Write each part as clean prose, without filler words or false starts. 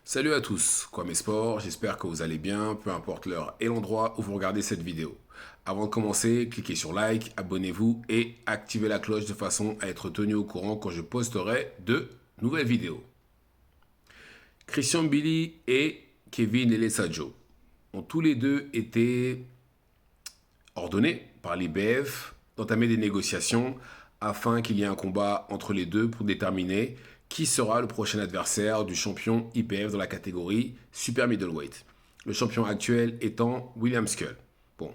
Salut à tous, Kwame Sport, j'espère que vous allez bien, peu importe l'heure et l'endroit où vous regardez cette vidéo. Avant de commencer, cliquez sur like, abonnez-vous et activez la cloche de façon à être tenu au courant quand je posterai de nouvelles vidéos. Christian Billy et Kevin Elesadjo ont tous les deux été ordonnés par l'IBF d'entamer des négociations afin qu'il y ait un combat entre les deux pour déterminer qui sera le prochain adversaire du champion IBF dans la catégorie Super Middleweight. Le champion actuel étant William Skull. Bon,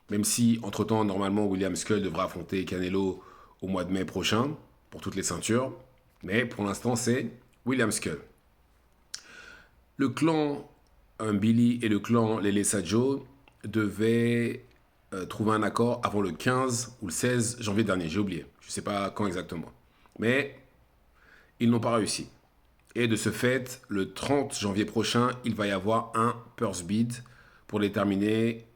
même si entre-temps, normalement, William Skull devra affronter Canelo au mois de mai prochain pour toutes les ceintures. Mais pour l'instant, c'est William Skull. Le clan Billy et le clan Lele Sajo devaient trouver un accord avant le 15 ou le 16 janvier dernier. J'ai oublié. Je ne sais pas quand exactement. Mais ils n'ont pas réussi. Et de ce fait, le 30 janvier prochain, il va y avoir un purse bid pour déterminer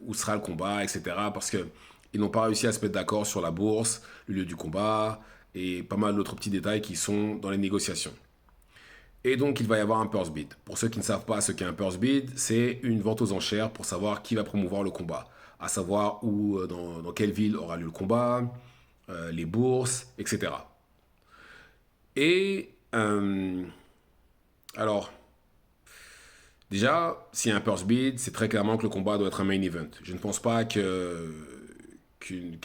où sera le combat, etc. Parce qu'ils n'ont pas réussi à se mettre d'accord sur la bourse, le lieu du combat et pas mal d'autres petits détails qui sont dans les négociations. Et donc, il va y avoir un purse bid. Pour ceux qui ne savent pas ce qu'est un purse bid, c'est une vente aux enchères pour savoir qui va promouvoir le combat. À savoir où, dans quelle ville aura lieu le combat, les bourses, etc. Et alors, déjà, s'il y a un purse bid, c'est très clairement que le combat doit être un main event. Je ne pense pas qu'un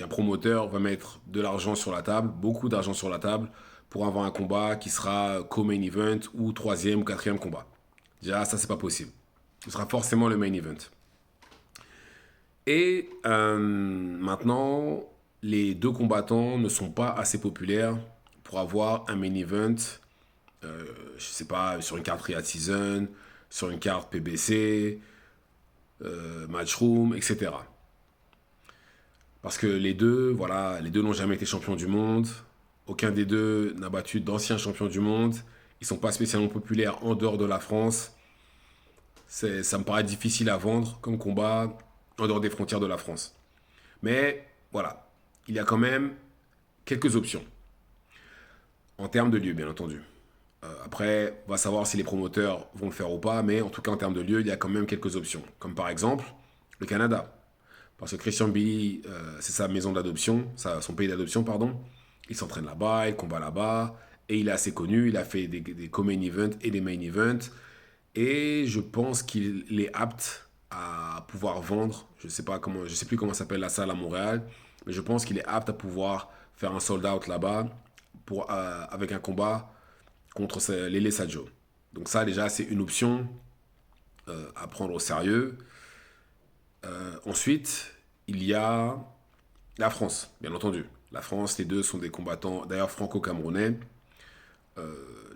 promoteur va mettre de l'argent sur la table, beaucoup d'argent sur la table, pour avoir un combat qui sera co-main event ou troisième ou quatrième combat. Déjà, ça, c'est pas possible. Ce sera forcément le main event. Et maintenant, les deux combattants ne sont pas assez populaires pour avoir un main event, je sais pas, sur une carte Riyadh Season, sur une carte PBC, Matchroom, etc. Parce que les deux, voilà, les deux n'ont jamais été champions du monde. Aucun des deux n'a battu d'anciens champions du monde. Ils sont pas spécialement populaires en dehors de la France. Ça me paraît difficile à vendre comme combat en dehors des frontières de la France. Mais voilà, il y a quand même quelques options. En termes de lieu, bien entendu. Après, on va savoir si les promoteurs vont le faire ou pas, mais en tout cas, en termes de lieu, il y a quand même quelques options. Comme par exemple, le Canada. Parce que Christian Billy, c'est sa maison d'adoption, son pays d'adoption, pardon. Il s'entraîne là-bas, il combat là-bas, et il est assez connu. Il a fait des co-main events et des main events. Et je pense qu'il est apte à pouvoir vendre. Je sais plus comment s'appelle la salle à Montréal, mais je pense qu'il est apte à pouvoir faire un sold out là-bas avec un combat contre Lele Sajo. Donc ça déjà c'est une option à prendre au sérieux. Ensuite, il y a la France, bien entendu. La France, les deux sont des combattants, d'ailleurs franco-camerounais.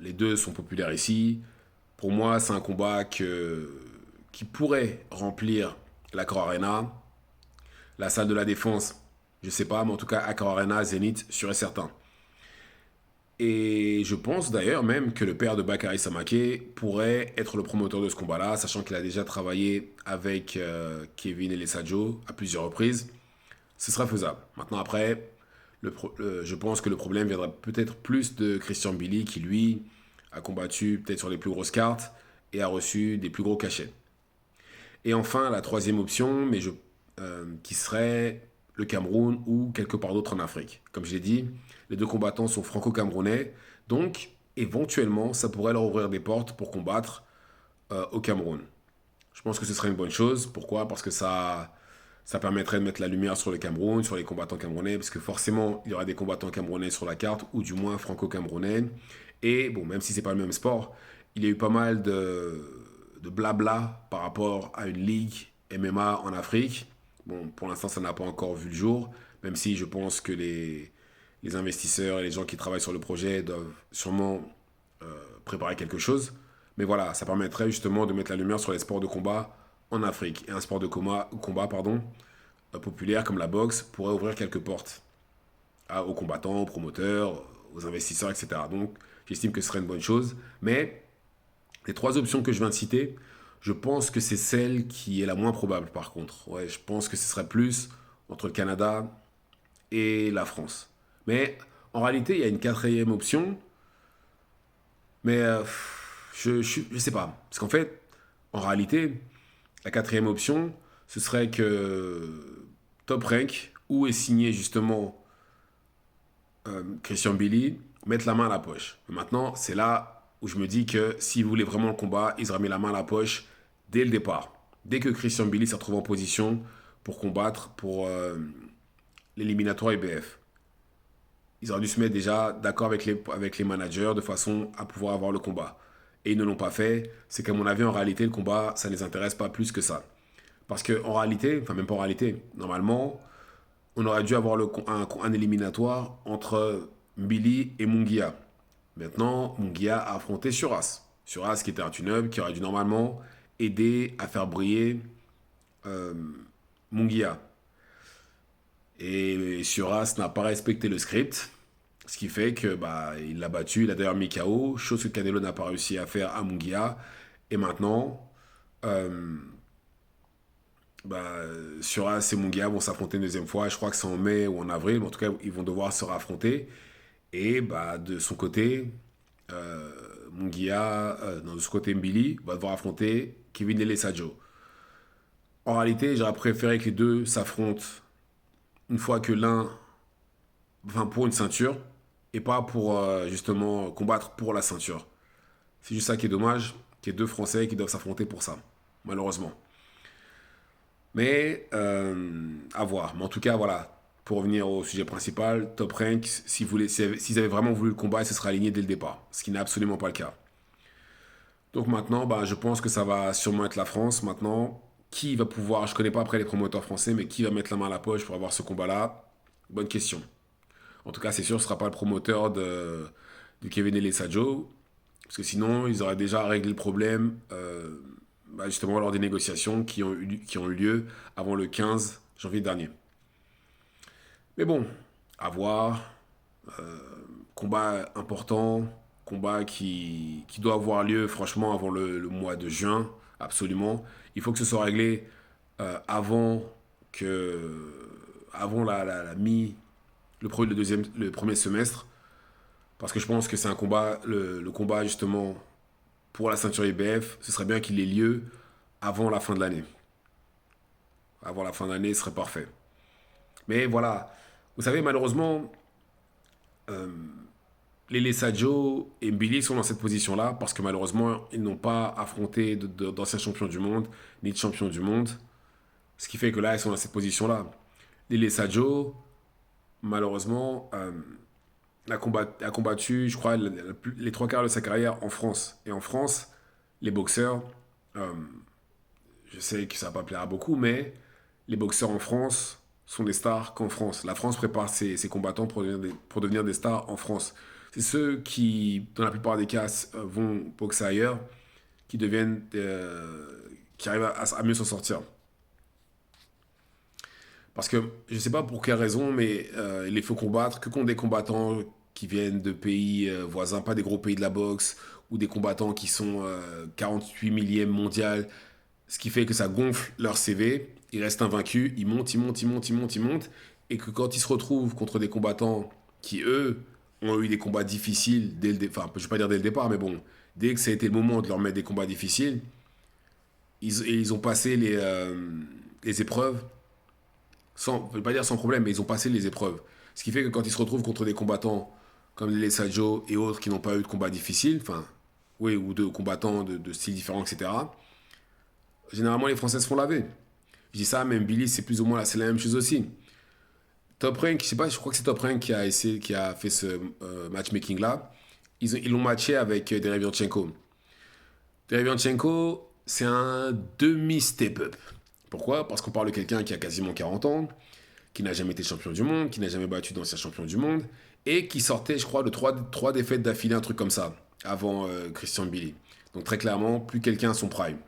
Les deux sont populaires ici. Pour moi, c'est un combat qui pourrait remplir l'Accor Arena. La salle de la Défense, je sais pas, mais en tout cas, Accor Arena, Zénith, sûr et certain. Et je pense d'ailleurs même que le père de Bakary Samaké pourrait être le promoteur de ce combat-là, sachant qu'il a déjà travaillé avec Kevin Elesadjo à plusieurs reprises. Ce sera faisable. Maintenant, après, je pense que le problème viendra peut-être plus de Christian Billy qui, lui, a combattu peut-être sur les plus grosses cartes et a reçu des plus gros cachets. Et enfin, la troisième option, qui serait le Cameroun ou quelque part d'autre en Afrique. Comme je l'ai dit, les deux combattants sont franco-camerounais, donc éventuellement, ça pourrait leur ouvrir des portes pour combattre au Cameroun. Je pense que ce serait une bonne chose. Pourquoi? Parce que ça permettrait de mettre la lumière sur le Cameroun, sur les combattants camerounais, parce que forcément, il y aura des combattants camerounais sur la carte, ou du moins franco-camerounais. Et bon, même si c'est pas le même sport, il y a eu pas mal de blabla par rapport à une ligue MMA en Afrique. Bon, pour l'instant, ça n'a pas encore vu le jour, même si je pense que les investisseurs et les gens qui travaillent sur le projet doivent sûrement préparer quelque chose. Mais voilà, ça permettrait justement de mettre la lumière sur les sports de combat en Afrique. Et un sport de combat pardon, populaire comme la boxe pourrait ouvrir quelques portes aux combattants, aux promoteurs, aux investisseurs, etc. Donc, j'estime que ce serait une bonne chose. Mais les trois options que je viens de citer, je pense que c'est celle qui est la moins probable par contre. Ouais, je pense que ce serait plus entre le Canada et la France. Mais en réalité, il y a une quatrième option, mais Je sais pas. Parce qu'en fait, en réalité, la quatrième option, ce serait que Top Rank, où est signé justement Christian Billy, mette la main à la poche. Maintenant, c'est là où je me dis que s'il voulait vraiment le combat, ils auraient mis la main à la poche dès le départ. Dès que Christian Billy s'est retrouvé en position pour combattre pour l'éliminatoire IBF. Ils auraient dû se mettre déjà d'accord avec les managers de façon à pouvoir avoir le combat. Et ils ne l'ont pas fait. C'est qu'à mon avis, en réalité, le combat, ça ne les intéresse pas plus que ça. Parce qu'en réalité, enfin même pas en réalité, normalement, on aurait dû avoir un éliminatoire entre Billy et Munguia. Maintenant, Munguia a affronté Suras. Suras qui était un tune-up, qui aurait dû normalement aider à faire briller euh, Munguia. Et Suras n'a pas respecté le script, ce qui fait que bah, il l'a battu, il a d'ailleurs mis KO, chose que Canelo n'a pas réussi à faire à Munguia. Et maintenant, euh, bah, Suras et Munguia vont s'affronter une deuxième fois. Je crois que c'est en mai ou en avril, mais en tout cas, ils vont devoir se raffronter. Et bah, de son côté, euh, Munguia, de son côté Mbili, va devoir affronter Kevin Elesajo. En réalité, j'aurais préféré que les deux s'affrontent une fois que l'un, enfin pour une ceinture, et pas pour justement combattre pour la ceinture. C'est juste ça qui est dommage, qu'il y ait deux Français qui doivent s'affronter pour ça, malheureusement. Mais à voir. Mais en tout cas, voilà. Pour revenir au sujet principal, Top Rank, s'ils avaient vraiment voulu le combat, ils se seraient alignés dès le départ. Ce qui n'est absolument pas le cas. Donc maintenant, bah, je pense que ça va sûrement être la France. Maintenant, qui va pouvoir, je ne connais pas après les promoteurs français, mais qui va mettre la main à la poche pour avoir ce combat-là? Bonne question. En tout cas, c'est sûr, ce ne sera pas le promoteur de Kevin Elesajo, parce que sinon, ils auraient déjà réglé le problème bah, justement lors des négociations qui ont eu lieu avant le 15 janvier dernier. Mais bon, à voir. Combat important, combat qui doit avoir lieu franchement avant le mois de juin, absolument. Il faut que ce soit réglé avant que avant la mi le premier semestre, parce que je pense que c'est un combat le combat justement pour la ceinture IBF, ce serait bien qu'il ait lieu avant la fin de l'année. Avant la fin de l'année, ce serait parfait. Mais voilà, vous savez, malheureusement, les Lessadjo et Mbili sont dans cette position-là parce que malheureusement, ils n'ont pas affronté d'anciens champions du monde, ni de champions du monde. Ce qui fait que là, ils sont dans cette position-là. Les Lessadjo, malheureusement, a combattu, je crois, les trois quarts de sa carrière en France. Et en France, les boxeurs, euh, je sais que ça va pas plaire à beaucoup, mais les boxeurs en France sont des stars qu'en France. La France prépare ses combattants pour devenir des stars en France. C'est ceux qui, dans la plupart des cas, vont boxer ailleurs, qui deviennent, qui arrivent à mieux s'en sortir. Parce que je ne sais pas pour quelle raison, mais il faut combattre que contre des combattants qui viennent de pays voisins, pas des gros pays de la boxe, ou des combattants qui sont 48 millième mondial, ce qui fait que ça gonfle leur CV, ils restent invaincus, ils montent, ils montent, ils montent, ils montent, ils montent, et que quand ils se retrouvent contre des combattants qui, eux, ont eu des combats difficiles dès le départ, enfin, je ne vais pas dire dès le départ, mais bon, dès que ça a été le moment de leur mettre des combats difficiles, ils ont passé les épreuves, je ne vais pas dire sans problème, mais ils ont passé les épreuves. Ce qui fait que quand ils se retrouvent contre des combattants comme les Sajo et autres qui n'ont pas eu de combats difficiles, enfin, oui, ou de combattants de styles différents, etc., généralement les Français se font laver. Je dis ça, même Billy, c'est plus ou moins c'est la même chose aussi. Top Rank, je sais pas, je crois que c'est Top Rank qui a fait ce matchmaking là. Ils l'ont matché avec Derevianchenko. Derevianchenko, c'est un demi-step-up. Pourquoi? Parce qu'on parle de quelqu'un qui a quasiment 40 ans, qui n'a jamais été champion du monde, qui n'a jamais battu d'ancien champion du monde, et qui sortait, je crois, de trois défaites d'affilée, un truc comme ça, avant Christian Billy. Donc très clairement, plus quelqu'un à son prime.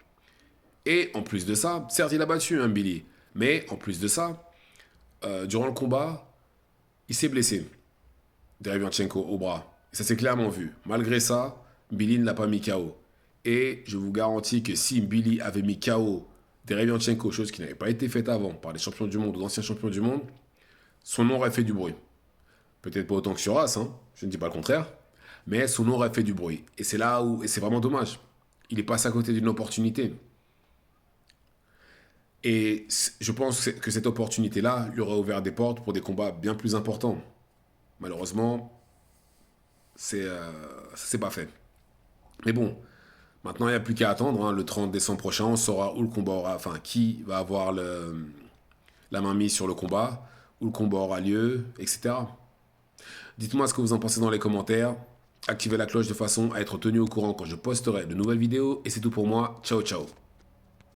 Et en plus de ça, certes, il a battu Billy, mais en plus de ça, durant le combat, il s'est blessé, Derevianchenko, au bras. Et ça s'est clairement vu. Malgré ça, Billy ne l'a pas mis KO. Et je vous garantis que si Billy avait mis KO Derevianchenko, chose qui n'avait pas été faite avant par les champions du monde ou d'anciens champions du monde, son nom aurait fait du bruit. Peut-être pas autant que Suras, hein, je ne dis pas le contraire, mais son nom aurait fait du bruit. Et c'est là où, et c'est vraiment dommage. il est passé à côté d'une opportunité. Et je pense que cette opportunité-là lui aurait ouvert des portes pour des combats bien plus importants. Malheureusement, ça s'est pas fait. Mais bon, maintenant il n'y a plus qu'à attendre, hein. Le 30 décembre prochain, on saura où le combat aura, enfin qui va avoir la main mise sur le combat, où le combat aura lieu, etc. Dites-moi ce que vous en pensez dans les commentaires. Activez la cloche de façon à être tenu au courant quand je posterai de nouvelles vidéos. Et c'est tout pour moi. Ciao, ciao.